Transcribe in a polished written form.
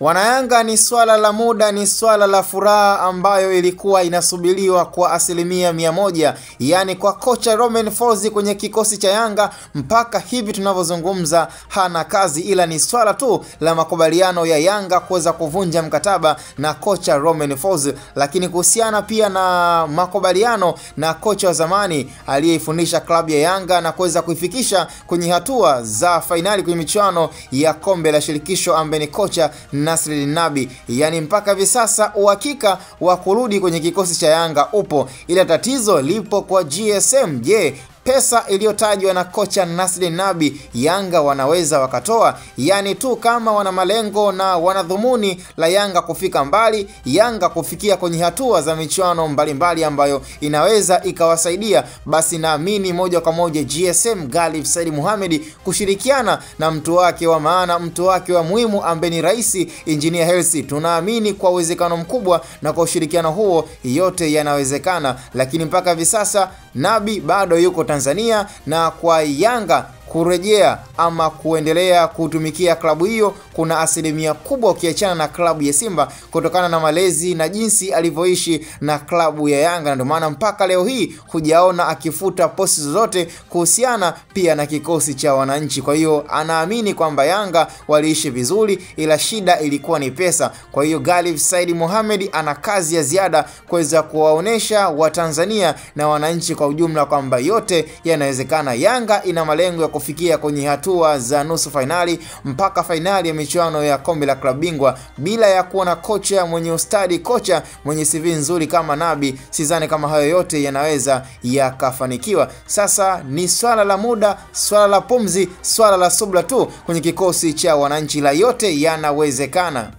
Wanayanga, ni swala la muda, ni swala la furaha ambayo ilikuwa inasubiriwa kwa 100%, yani kwa kocha Romain Folz kwenye kikosi cha Yanga. Mpaka hivi tunavyozungumza hana kazi, ila ni swala tu la makubaliano ya Yanga kuweza kuvunja mkataba na kocha Romain Folz. Lakini kuhusiana pia na makubaliano na kocha wa zamani aliyeifundisha klabu ya Yanga na kuweza kuifikisha kwenye hatua za fainali kwenye michuano ya kombe la shirikisho ambaye ni kocha Nasreddine Nabi, yani mpaka hivi sasa uhakika wa kurudi kwenye kikosi cha Yanga upo, ila tatizo lipo kwa GSM. Je, pesa iliyotajwa na kocha Nasreddine Nabi Yanga wanaweza wakatoa? Yani tu kama wana malengo na wanadhumuni la Yanga kufika mbali, Yanga kufikia kwenye hatua za michuano mbalimbali ambayo inaweza ikawasaidia, basi naamini moja kwa moja GSM Galif Said Mohamed kushirikiana na mtu wake wa maana, mtu wake wa muhimu ambaye ni Rais Engineer Hersi, tunaamini kwa uwezekano mkubwa na kwa ushirikiano huo yote yanawezekana. Lakini mpaka hivi sasa Nabi bado yuko Tanzania, na kwa Yanga kurejea ama kuendelea kutumikia klabu hiyo kuna asilimia kubwa ukiachana na klabu ya Simba kutokana na malezi na jinsi alivyoishi na klabu ya Yanga, na ndio maana mpaka leo hii hujaona akifuta posti zozote kuhusiana pia na kikosi cha wananchi. Kwa hiyo anaamini kwamba Yanga waliishi vizuri, ila shida ilikuwa ni pesa. Kwa hiyo Galif Said Mohamed ana kazi ya ziada kuweza kuwaonesha Watanzania na wananchi kwa ujumla kwamba yote yanawezekana. Yanga ina malengo ya kufikia kwenye hatua za nusu finali mpaka finali ya michuano ya kombe la klabu bingwa bila ya kuwa na kocha mwenye ustadi, kocha mwenye CV nzuri kama Nabi. Sidhani kama hayo yote yanaweza yakafanikiwa. Sasa ni swala la muda, swala la pumzi, swala la subra tu kwenye kikosi cha wananchi, la yote yanawezekana.